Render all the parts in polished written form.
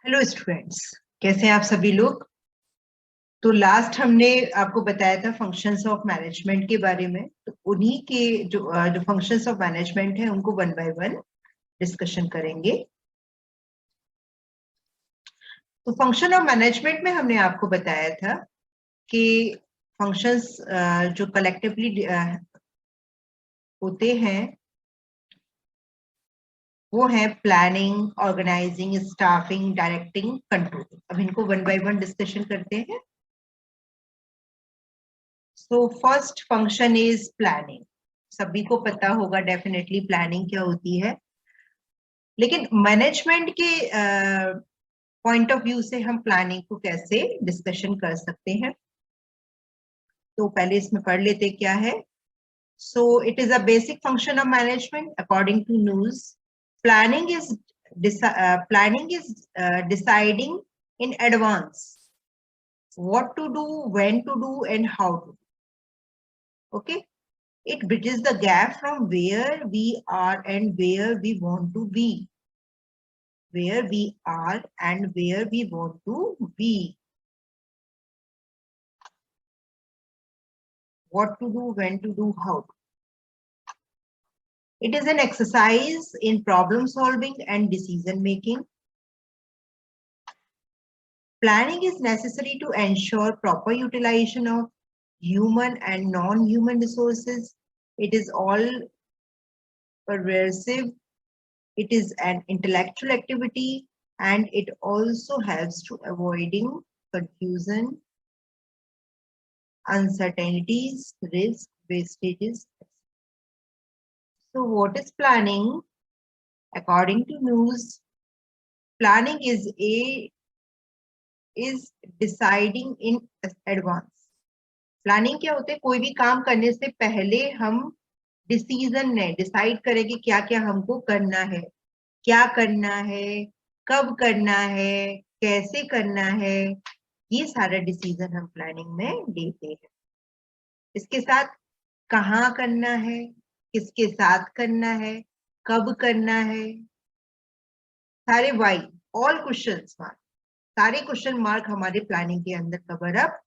Hello students, कैसे हैं आप सभी लोग। तो लास्ट हमने आपको बताया था फंक्शंस ऑफ मैनेजमेंट के बारे में। तो उन्हीं के जो फंक्शंस ऑफ मैनेजमेंट है उनको वन बाय वन डिस्कशन करेंगे। तो फंक्शन ऑफ मैनेजमेंट में हमने आपको बताया था कि फंक्शंस जो कलेक्टिवली होते हैं वो है planning, organizing, staffing, directing, control. अब इनको वन बाय वन डिस्कशन करते हैं। So first function is planning. सभी को पता होगा डेफिनेटली प्लानिंग क्या होती है, लेकिन मैनेजमेंट के पॉइंट ऑफ व्यू से हम प्लानिंग को कैसे डिस्कशन कर सकते हैं। तो पहले इसमें पढ़ लेते क्या है। So it is a basic function of management according to news. Planning is deciding in advance what to do, when to do, and how to do. Okay, it bridges the gap from where we are and where we want to be. Where we are and where we want to be. What to do, when to do, how to. It is an exercise in problem solving and decision making. Planning is necessary to ensure proper utilization of human and non-human resources. It is all pervasive. It is an intellectual activity, and it also helps to avoiding confusion, uncertainties, risk, wastages. So what is planning? According to news, planning is deciding in advance. Planning क्या होता है? कोई भी काम करने से पहले हम डिसाइड करें कि क्या क्या हमको करना है, क्या करना है, कब करना है, कैसे करना है। ये सारा डिसीजन हम प्लानिंग में लेते हैं। इसके साथ कहाँ करना है, किसके साथ करना है, कब करना है, सारे वाई, ऑल क्वेश्चन मार्क, सारे क्वेश्चन मार्क हमारे प्लानिंग के अंदर कवर अप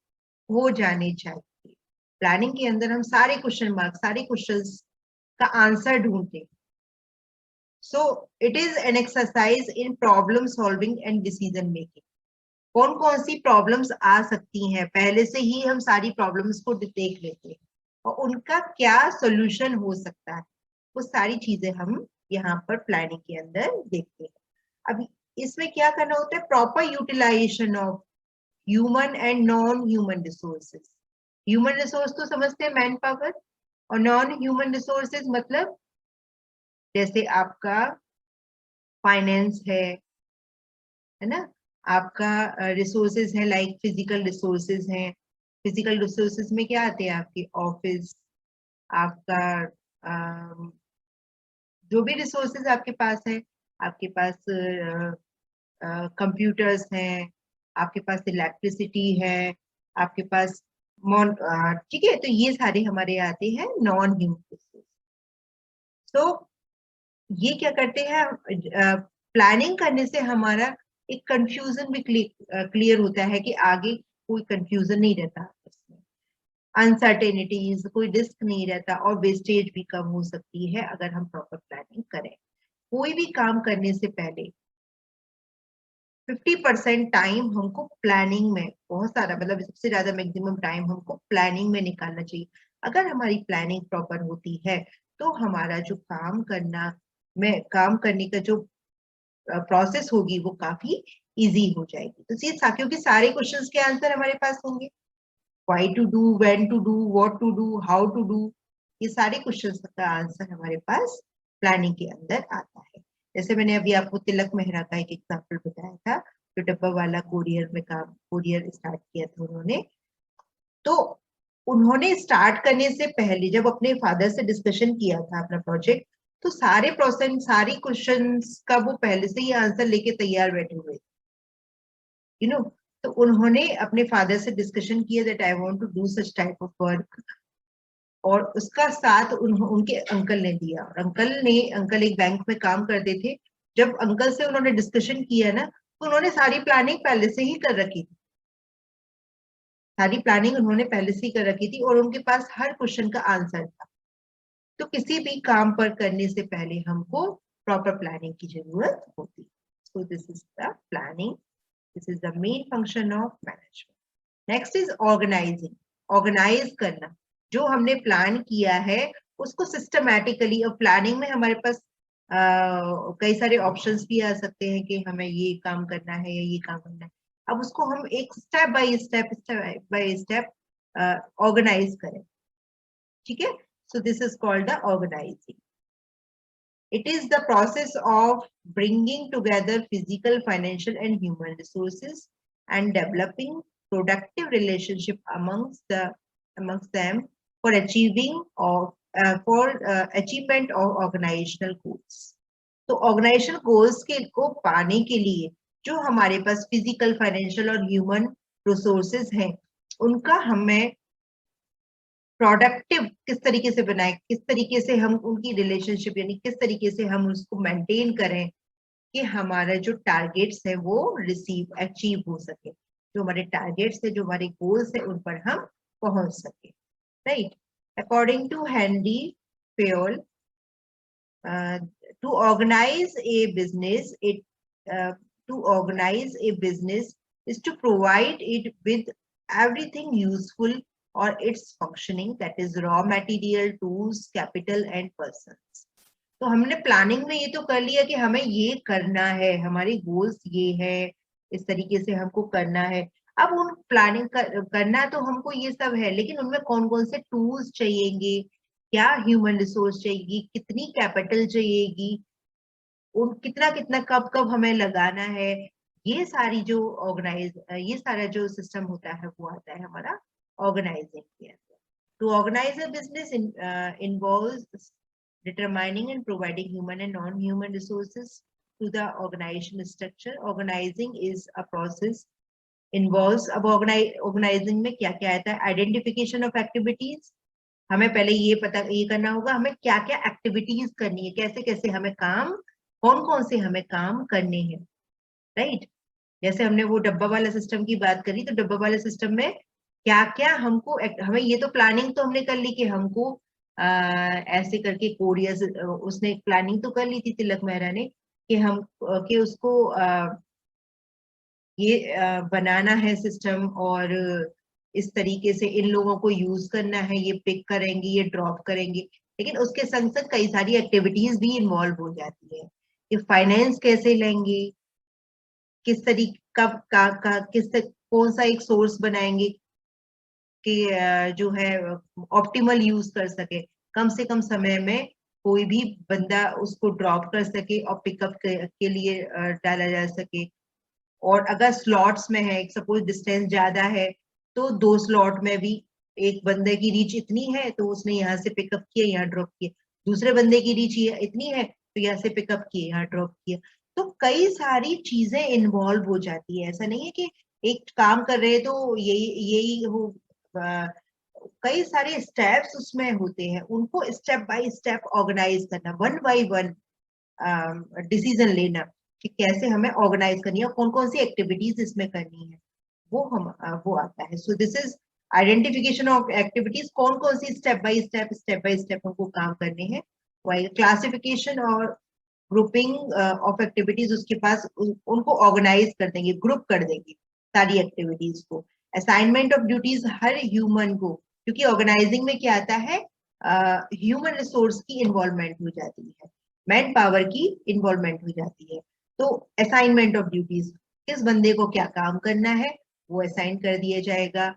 हो जाने चाहिए। प्लानिंग के अंदर हम सारे क्वेश्चन मार्क, सारे क्वेश्चंस का आंसर ढूंढते हैं। सो it is an exercise in problem solving and decision making. कौन कौन सी प्रॉब्लम्स आ सकती हैं, पहले से ही हम सारी प्रॉब्लम्स को देख लेते हैं और उनका क्या सोल्यूशन हो सकता है, वो सारी चीजें हम यहाँ पर प्लानिंग के अंदर देखते हैं। अब इसमें क्या करना होता है? Proper utilization of human and non human resources. Human resource तो समझते हैं मैन पावर, और नॉन ह्यूमन रिसोर्सेज मतलब जैसे आपका फाइनेंस है ना, आपका रिसोर्सेज है, लाइक फिजिकल रिसोर्सेज हैं। फिजिकल रिसोर्सेज में क्या आते हैं? आपके ऑफिस, आपका जो भी रिसोर्सेज आपके पास है, आपके पास कंप्यूटर्स हैं, आपके पास इलेक्ट्रिसिटी है, आपके पास ठीक है। तो ये सारे हमारे आते हैं नॉन ह्यूमन रिसोर्स। तो ये क्या करते हैं? प्लानिंग करने से हमारा एक कंफ्यूजन भी क्लियर होता है कि आगे कोई कंफ्यूजन नहीं रहता इसमें, अनसर्टेनिटीज, कोई रिस्क नहीं रहता, और वेस्टेज भी कम हो सकती है अगर हम प्रॉपर प्लानिंग करें। कोई भी काम करने से पहले 50% टाइम हमको प्लानिंग में, बहुत सारा मतलब सबसे ज्यादा मैक्सिमम टाइम हमको प्लानिंग में निकालना चाहिए। अगर हमारी प्लानिंग प्रॉपर होती है तो हमारा जो काम करने का जो प्रोसेस होगी वो काफी इजी हो जाएगी। तो ये क्योंकि सारे क्वेश्चंस के आंसर हमारे पास होंगे। Why to do, when to do, what to do, how to do, ये सारे क्वेश्चंस का आंसर हमारे पास प्लानिंग के अंदर आता है। जैसे मैंने अभी आपको तिलक मेहरा का एक एग्जाम्पल बताया था, जो डब्बा वाला कोरियर स्टार्ट किया था उन्होंने। तो उन्होंने स्टार्ट करने से पहले जब अपने फादर से डिस्कशन किया था अपना प्रोजेक्ट, तो सारे सारी क्वेश्चंस का वो पहले से ही आंसर लेके तैयार बैठे हुए, यू नो। तो उन्होंने अपने फादर से डिस्कशन किया that I want to do such type of work, और उसका साथ उनके अंकल ने दिया। और अंकल एक बैंक में काम करते थे। जब अंकल से उन्होंने डिस्कशन किया ना, उन्होंने सारी प्लानिंग पहले से ही कर रखी थी, सारी प्लानिंग उन्होंने पहले से ही कर रखी थी और उनके पास हर क्वेश्चन का आंसर था। तो किसी भी काम पर करने से पहले हमको प्रॉपर प्लानिंग की जरूरत होती है। So this is the planning, this is the main function of management. Next is organizing, organize करना। जो हमने प्लान किया है उसको सिस्टमैटिकली, और प्लानिंग में हमारे पास कई सारे ऑप्शंस भी आ सकते हैं कि हमें ये काम करना है या ये काम करना है। अब उसको हम एक स्टेप बाय स्टेप ऑर्गेनाइज करें, ठीक है। So this is called the organizing. It is the process of bringing together physical, financial, and human resources and developing productive relationship amongst them for achievement of organizational goals. तो organizational goals के को पाने के लिए जो हमारे पास physical, financial और human resources हैं, उनका हमें प्रोडक्टिव किस तरीके से बनाए, किस तरीके से हम उनकी रिलेशनशिप यानी किस तरीके से हम उसको मेंटेन करें कि हमारा जो टारगेट्स है वो अचीव हो सके, जो हमारे टारगेट्स है, जो हमारे गोल्स है, उन पर हम पहुंच सके, right. According to Henry Fayol, to organize a business is to provide it with everything useful or its functioning, that is raw material, tools, capital and persons. तो हमने प्लानिंग में ये तो कर लिया कि हमें ये करना है, हमारे गोल्स ये है, इस तरीके से हमको करना है। अब उन प्लानिंग करना तो हमको ये सब है, लेकिन उनमें कौन कौन से टूल्स चाहिएंगे, क्या ह्यूमन रिसोर्स चाहिए, कितनी कैपिटल चाहिएगी, उन कितना कितना कब कब हमें लगाना है, ये सारी जो ये सारा जो सिस्टम होता है वो आता है हमारा ऑर्गेनाइजिंग के अंदर। To organize a business involves determining and providing human and non-human resources to the organization structure. Organizing is a process involves, अब organizing में क्या क्या आता है, आइडेंटिफिकेशन ऑफ एक्टिविटीज, हमें पहले ये करना होगा हमें क्या क्या एक्टिविटीज करनी है, कैसे कैसे हमें काम, कौन कौन से हमें काम करने हैं, राइट। जैसे हमने वो डब्बा वाला सिस्टम की बात करी, तो डब्बा वाले सिस्टम में क्या क्या हमको, हमें ये तो प्लानिंग तो हमने कर ली कि हमको ऐसे करके कोरिया से, उसने प्लानिंग तो कर ली थी तिलक मेहरा ने कि हम कि उसको ये बनाना है सिस्टम, और इस तरीके से इन लोगों को यूज करना है, ये पिक करेंगे, ये ड्रॉप करेंगे। लेकिन उसके संग संग कई सारी एक्टिविटीज भी इन्वॉल्व हो जाती है कि फाइनेंस कैसे लेंगे, किस तरीके कौन सा एक सोर्स बनाएंगे कि जो है ऑप्टिमल यूज कर सके, कम से कम समय में कोई भी बंदा उसको ड्रॉप कर सके और पिकअप के लिए डाला जा सके। और अगर स्लॉट्स में है, सपोज डिस्टेंस ज्यादा है, तो 2 स्लॉट में भी एक बंदे की रीच इतनी है तो उसने यहाँ से पिकअप किया, यहाँ ड्रॉप किया, दूसरे बंदे की रीच इतनी है तो यहाँ से पिकअप किया, यहाँ ड्रॉप किया। तो कई सारी चीजें इन्वॉल्व हो जाती है, ऐसा नहीं है कि एक काम कर रहे तो यही यही हो, कई सारे स्टेप्स उसमें होते हैं, उनको स्टेप बाय स्टेप ऑर्गेनाइज करना, वन बाय वन डिसीजन लेना कि कैसे हमें ऑर्गेनाइज करनी है और कौन कौन सी एक्टिविटीज इसमें करनी है, वो आता है। So this is identification of activities, कौन कौन सी स्टेप बाय स्टेप हमको काम करने हैं। क्लासिफिकेशन और ग्रुपिंग ऑफ एक्टिविटीज, उसके पास उनको ऑर्गेनाइज कर देंगे, ग्रुप कर देंगे सारी एक्टिविटीज को। Assignment of duties her human को, क्योंकि ऑर्गेनाइजिंग में क्या आता है, ह्यूमन रिसोर्स की इन्वॉल्वमेंट हो जाती है, मैन पावर की इन्वॉल्वमेंट हो जाती है। तो असाइनमेंट ऑफ ड्यूटीज, किस बंदे को क्या काम करना है वो असाइन कर दिया जाएगा।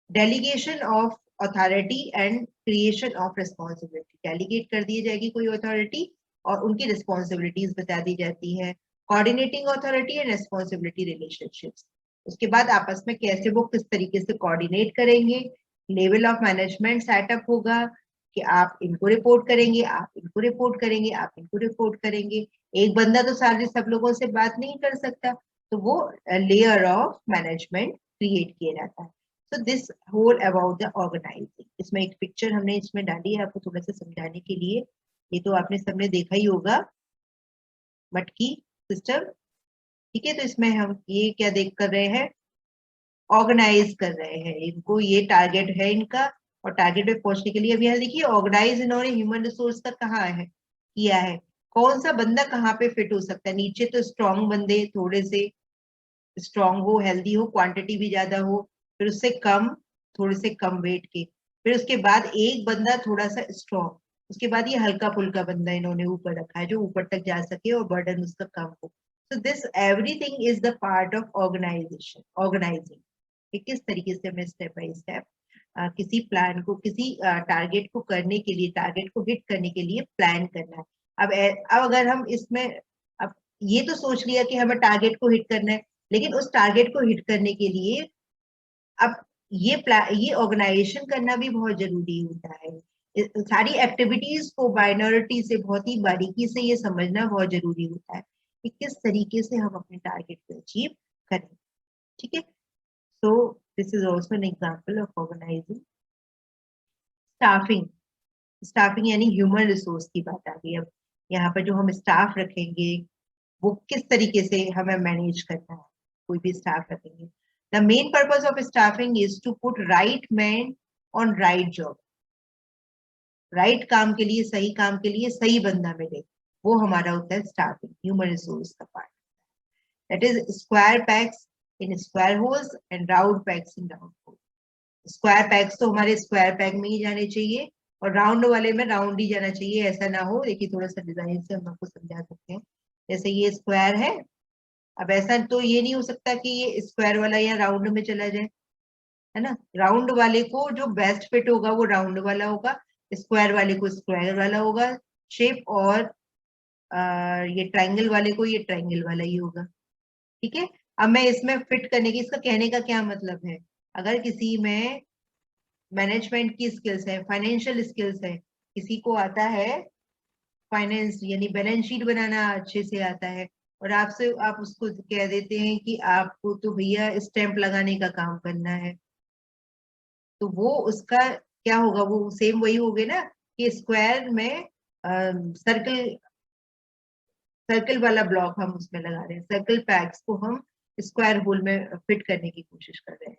Delegation of authority and creation of responsibility, delegate कर दी जाएगी कोई अथॉरिटी और उनकी रिस्पॉन्सिबिलिटीज बता दी जाती है। Coordinating authority and responsibility relationships, उसके बाद आपस में कैसे वो किस तरीके से कोऑर्डिनेट करेंगे। लेवल ऑफ मैनेजमेंट सेटअप होगा कि आप इनको रिपोर्ट करेंगे, आप इनको रिपोर्ट करेंगे, आप इनको रिपोर्ट करेंगे। एक बंदा तो सारे सब लोगों से बात नहीं कर सकता, तो वो लेयर ऑफ मैनेजमेंट क्रिएट किया जाता है। So this whole about the organizing. इसमें एक पिक्चर हमने इसमें डाली है आपको थोड़ा सा समझाने के लिए, ये तो आपने सबने देखा ही होगा, मटकी सिस्टम, ठीक है, तो इसमें हम ये क्या देख कर रहे हैं, ऑर्गेनाइज कर रहे हैं इनको, ये टारगेट है इनका, और टारगेट पे पहुंचने के लिए अभी यहाँ देखिए ऑर्गेनाइज इन्होंने ह्यूमन रिसोर्स का कहाँ है किया है, कौन सा बंदा कहाँ पे फिट हो सकता है। नीचे तो स्ट्रांग बंदे थोड़े से स्ट्रांग हो, हेल्दी हो, क्वांटिटी भी ज्यादा हो, फिर उससे कम, थोड़े से कम वेट के, फिर उसके बाद एक बंदा थोड़ा सा स्ट्रांग, उसके बाद ये हल्का फुल्का बंदा इन्होंने ऊपर रखा है जो ऊपर तक जा सके और बर्डन उसका कम हो। So this everything is the part of organization, organizing कि किस तरीके से हमें स्टेप बाय स्टेप किसी प्लान को, किसी टारगेट को करने के लिए, टारगेट को हिट करने के लिए प्लान करना है। अब अगर हम इसमें, अब ये तो सोच लिया कि हमें टारगेट को हिट करना है, लेकिन उस टारगेट को हिट करने के लिए अब ये ऑर्गेनाइजेशन करना भी बहुत जरूरी होता है। सारी एक्टिविटीज को बाइनरिटी से बहुत ही बारीकी से ये समझना बहुत जरूरी होता है कि किस तरीके से हम अपने टारगेट को अचीव करें। ठीक है, so this is also an example of organizing. Staffing, staffing यानी ह्यूमन रिसोर्स की बात आ गई। अब यहाँ पर जो हम स्टाफ रखेंगे वो किस तरीके से हमें मैनेज करना है, कोई भी स्टाफ रखेंगे। The main purpose of staffing is to put right man on right job. Right काम के लिए, सही काम के लिए सही बंदा मिले, वो हमारा होता है स्टाफिंग, ह्यूमन रिसोर्स का part. That is square PACS in square holes and round PACS in round holes. Square PACS तो हमारे स्क्वायर पैक में ही जाने चाहिए और राउंड वाले में राउंड ही जाना चाहिए, ऐसा ना हो। देखिए थोड़ा सा डिजाइन से हम आपको समझा सकते हैं। जैसे ये स्क्वायर है, अब ऐसा तो ये नहीं हो सकता कि ये स्क्वायर वाला या राउंड में चला जाए, है ना। राउंड वाले को जो बेस्ट फिट होगा वो राउंड वाला होगा, स्क्वायर वाले को स्क्वायर वाला होगा शेप, और ये ट्राइंगल वाले को ये ट्राइंगल वाला ही होगा। ठीक है, अब मैं इसमें फिट करने की, इसका कहने का क्या मतलब है, अगर किसी में मैनेजमेंट की स्किल्स है, फाइनेंशियल स्किल्स है, किसी को आता है फाइनेंस यानी बैलेंस शीट बनाना अच्छे से आता है, और आपसे आप उसको कह देते हैं कि आपको तो भैया स्टैंप लगाने का काम करना है, तो वो उसका क्या होगा, वो सेम वही हो गए ना कि स्क्वायर में सर्कल, सर्कल वाला ब्लॉक हम उसमें लगा रहे हैं, सर्कल पैक्स को हम स्क्वायर होल में फिट करने की कोशिश कर रहे हैं,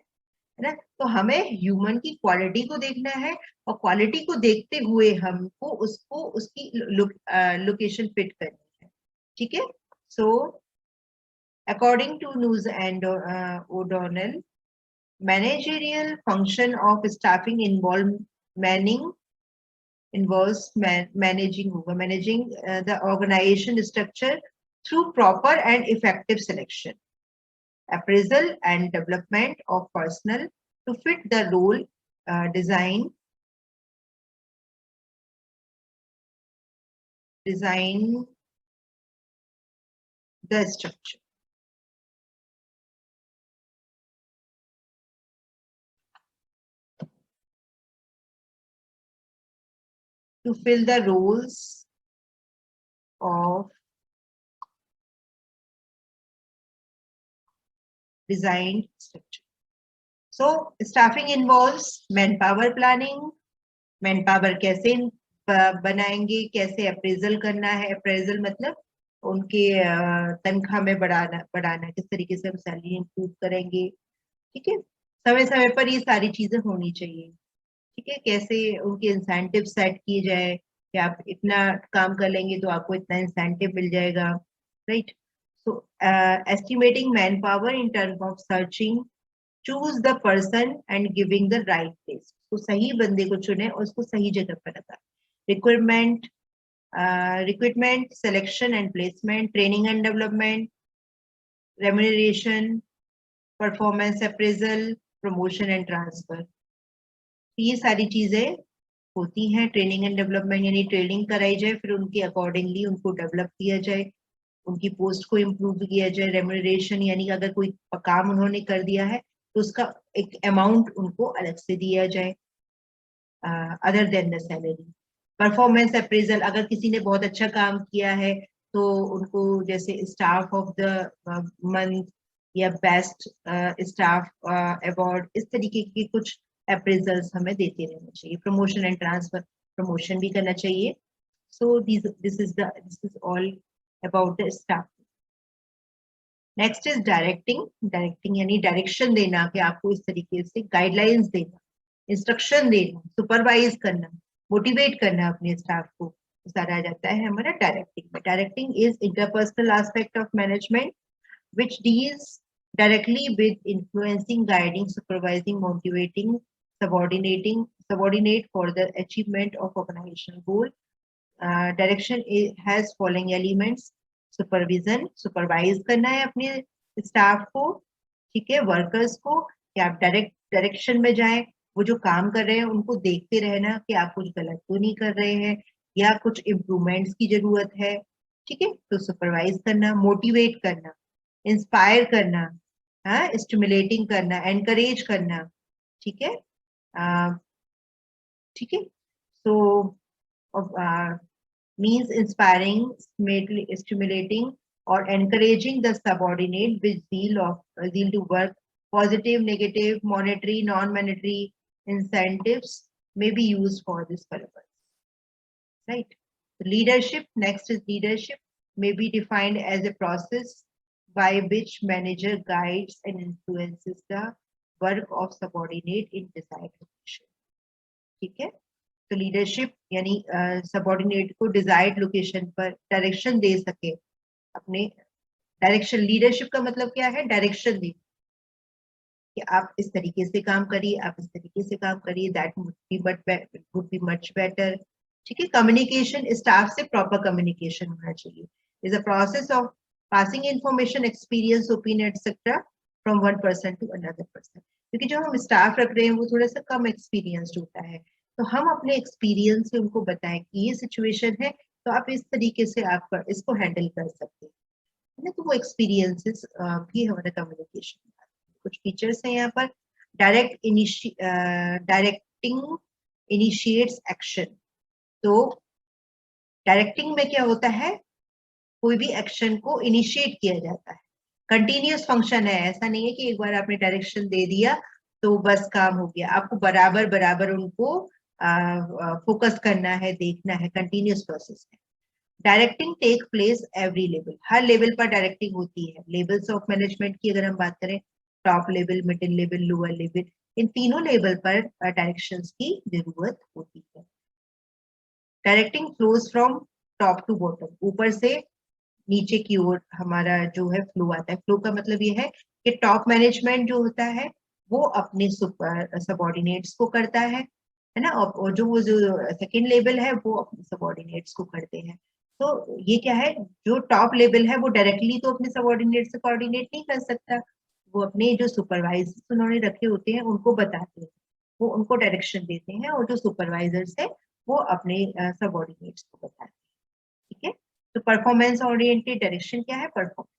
है ना। तो हमें ह्यूमन की क्वालिटी को देखना है, और क्वालिटी को देखते हुए हमको उसको उसकी लोकेशन फिट करनी है। ठीक है, so according to news and O'Donnell, managerial function of staffing involve manning involves managing होगा, managing the organization structure through proper and effective selection, appraisal and development of personnel to fit the role, design the structure. To fill the roles of designed structure. So staffing involves manpower planning, manpower कैसे बनाएंगे, कैसे appraisal करना है, appraisal मतलब उनके तनख्वाह में बढ़ाना, किस तरीके से हम सैलरी इंप्रूव करेंगे। ठीक है, समय समय पर ये सारी चीजें होनी चाहिए। ठीक है, कैसे उनके इंसेंटिव सेट किए जाए कि आप इतना काम कर लेंगे तो आपको इतना इंसेंटिव मिल जाएगा, right. So estimating man power in terms of searching, choose the person and giving the right place, तो सही बंदे को चुने और उसको सही जगह पर रखा। Requirement, recruitment, selection and placement, training and development, remuneration, performance appraisal, promotion and transfer, ये सारी चीजें होती हैं। ट्रेनिंग एंड डेवलपमेंट यानी ट्रेनिंग कराई जाए, फिर उनके अकॉर्डिंगली उनको डेवलप किया जाए, उनकी पोस्ट को इम्प्रूव किया जाए। रेम्यूनरेशन यानी अगर कोई काम उन्होंने कर दिया है तो उसका एक अमाउंट उनको अलग से दिया जाए other than the salary. Performance appraisal, अगर किसी ने बहुत अच्छा काम किया है तो उनको जैसे स्टाफ ऑफ द मंथ या बेस्ट स्टाफ अवार्ड, इस तरीके के कुछ अप्रेजल्स हमें देते रहना चाहिए। प्रमोशन एंड ट्रांसफर, प्रमोशन भी करना चाहिए। सो this is all about the staff. Next is directing. Directing यानी डायरेक्शन देना, कि आपको इस तरीके से गाइडलाइंस देना, इंस्ट्रक्शन देना, सुपरवाइज करना, मोटिवेट करना अपने स्टाफ को, सारा आ जाता है हमारा डायरेक्टिंग में। Directing is interpersonal aspect of management which deals directly with influencing, guiding, supervising, motivating, subordinate for the achievement of organizational goal. Direction has following elements: supervision, supervise करना है अपने स्टाफ को, ठीक है, वर्कर्स को, कि आप डायरेक्ट डायरेक्शन में जाएं, वो जो काम कर रहे हैं उनको देखते रहना कि आप कुछ गलत तो नहीं कर रहे हैं या कुछ इम्प्रूवमेंट्स की जरूरत है, ठीक है। तो सुपरवाइज करना, मोटिवेट करना, इंस्पायर करना, हाँ, स्टिमुलेटिंग करना, एनकरेज करना, ठीक है, ठीक है। सो means inspiring, stimulating or encouraging the subordinate with zeal to work. Positive, negative, monetary, non-monetary incentives may be used for this purpose, right? Leadership, next is leadership, may be defined as a process by which manager guides and influences the work of subordinate in desired location, ठीक है। तो leadership यानी subordinate को desired location पर direction दे सके अपने। Direction, leadership का मतलब क्या है? डायरेक्शन दे कि आप इस तरीके से काम करिए, आप इस तरीके से काम करिए, that would be much better, ठीक है। कम्युनिकेशन, स्टाफ से प्रॉपर कम्युनिकेशन होना चाहिए, is a process of passing information, experience, opinion etcetera from one person to another person. क्योंकि जो हम स्टाफ रख रहे हैं वो थोड़ा सा कम एक्सपीरियंस्ड होता है, तो हम अपने एक्सपीरियंस से उनको बताएं कि ये सिचुएशन है, तो आप इस तरीके से आप इसको हैंडल कर सकते हैं ना। तो वो एक्सपीरियंसेस भी हमारा कम्युनिकेशन। कुछ फीचर्स हैं यहाँ पर। Directing initiates action. तो डायरेक्टिंग में क्या होता है? कोई भी एक्शन को इनिशिएट किया जाता है, कंटिन्यूअस फंक्शन है, ऐसा नहीं है कि एक बार आपने डायरेक्शन दे दिया तो बस काम हो गया। आपको बराबर बराबर उनको फोकस करना है, देखना है, कंटिन्यूअस प्रोसेस है। Directing take place every level, हर लेवल पर डायरेक्टिंग होती है। लेवल्स ऑफ मैनेजमेंट की अगर हम बात करें, top level, middle level, lower level, इन तीनों लेवल पर डायरेक्शंस की जरूरत होती है। Directing flows from top to bottom, ऊपर से नीचे की ओर हमारा जो है फ्लो आता है। फ्लो का मतलब ये है कि टॉप मैनेजमेंट जो होता है वो अपने सबऑर्डिनेट्स को करता है ना, और जो सेकंड लेवल है वो अपने सबऑर्डिनेट्स को करते हैं। तो ये क्या है, जो टॉप लेवल है वो डायरेक्टली तो अपने सबऑर्डिनेट से कोऑर्डिनेट नहीं कर सकता, वो अपने जो सुपरवाइजर्स उन्होंने रखे होते हैं उनको बताते हैं, वो उनको डायरेक्शन देते हैं, और जो सुपरवाइजर्स है वो अपने सबऑर्डिनेट्स को बताते हैं, ठीक है। तो परफॉर्मेंस ओरिएंटेड डायरेक्शन क्या है? Performance.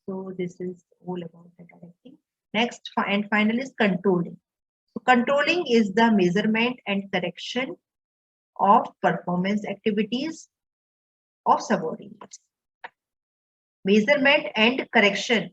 So this is all about the directing. Next and final is controlling. So controlling is the measurement and correction of performance activities of subordinates. Measurement and correction.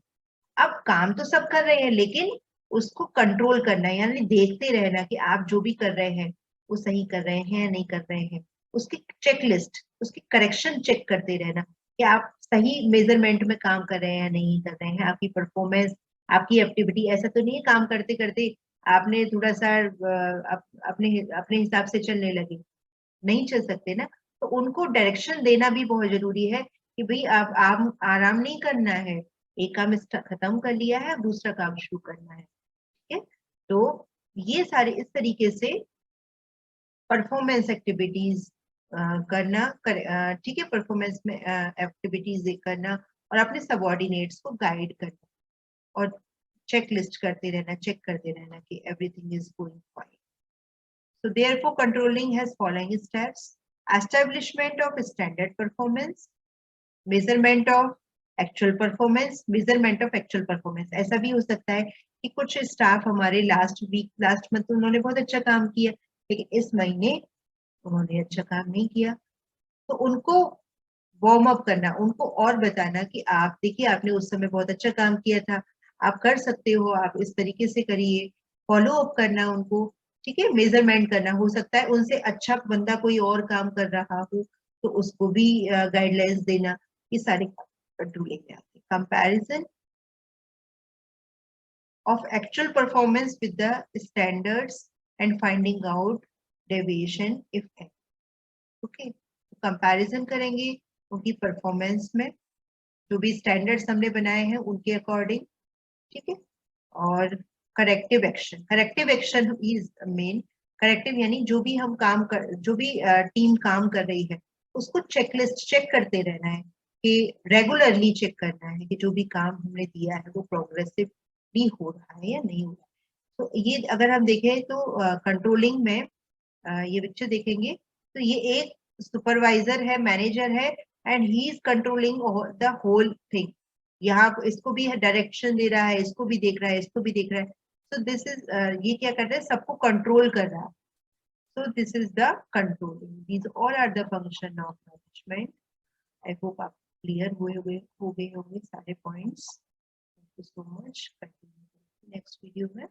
अब काम तो सब कर रहे हैं लेकिन उसको कंट्रोल करना है, यानी देखते रहना कि आप जो भी कर रहे हैं वो सही कर रहे हैं या नहीं कर रहे हैं। उसकी चेकलिस्ट, उसकी करेक्शन चेक करते रहना कि आप सही मेजरमेंट में काम कर रहे हैं या नहीं कर रहे हैं। आपकी परफॉर्मेंस, आपकी एक्टिविटी, ऐसा तो नहीं है काम करते करते आपने थोड़ा सा अपने अपने हिसाब से चलने लगे, नहीं चल सकते ना। तो उनको डायरेक्शन देना भी बहुत जरूरी है कि भाई आप आराम नहीं करना है, एक काम खत्म कर लिया है, दूसरा काम शुरू करना है, ठीक है। तो ये सारे इस तरीके से परफॉर्मेंस एक्टिविटीज करना, ठीक है, परफॉर्मेंस में एक्टिविटीज करना और अपने सबऑर्डिनेट्स को गाइड करना और चेक लिस्ट करते रहना, चेक करते रहना कि everything is going fine. So therefore, controlling has following steps: establishment of standard performance, measurement of actual performance, measurement of actual performance। ऐसा भी हो सकता है कि कुछ स्टाफ हमारे लास्ट मंथ उन्होंने बहुत अच्छा काम किया लेकिन इस महीने उन्होंने अच्छा काम नहीं किया, तो उनको वार्म अप करना, उनको और बताना कि आप देखिए आपने उस समय बहुत अच्छा काम किया था, आप कर सकते हो, आप इस तरीके से करिए, फॉलो अप करना उनको, ठीक है। मेजरमेंट करना, हो सकता है उनसे अच्छा बंदा कोई और काम कर रहा हो तो उसको भी गाइडलाइंस देना, ये सारे कंट्रोलिंग में आते हैं। comparison of actual performance with the standards and finding out deviation if any. Okay, comparison करेंगे उनकी परफॉर्मेंस में, जो भी स्टैंडर्ड्स हमने बनाए हैं उनके अकॉर्डिंग, ठीक है। और corrective action is main. Corrective यानी जो भी हम काम कर, जो भी टीम काम कर रही है उसको चेकलिस्ट चेक करते रहना है, कि रेगुलरली चेक करना है कि जो भी काम हमने दिया है वो प्रोग्रेसिवली हो रहा है या नहीं हो रहा है। तो ये अगर हम देखें तो कंट्रोलिंग में ये पिक्चर देखेंगे तो ये एक सुपरवाइजर है, मैनेजर है, and he is controlling the whole thing. यहाँ इसको भी डायरेक्शन दे रहा है, इसको भी देख रहा है, इसको भी देख रहा है। सो दिस इज, ये क्या कर रहा है, सबको कंट्रोल कर रहा है। So this is the controlling. These all are the function of management. I hope आप क्लियर हो गए होंगे सारे points. Thank you so much. Next video में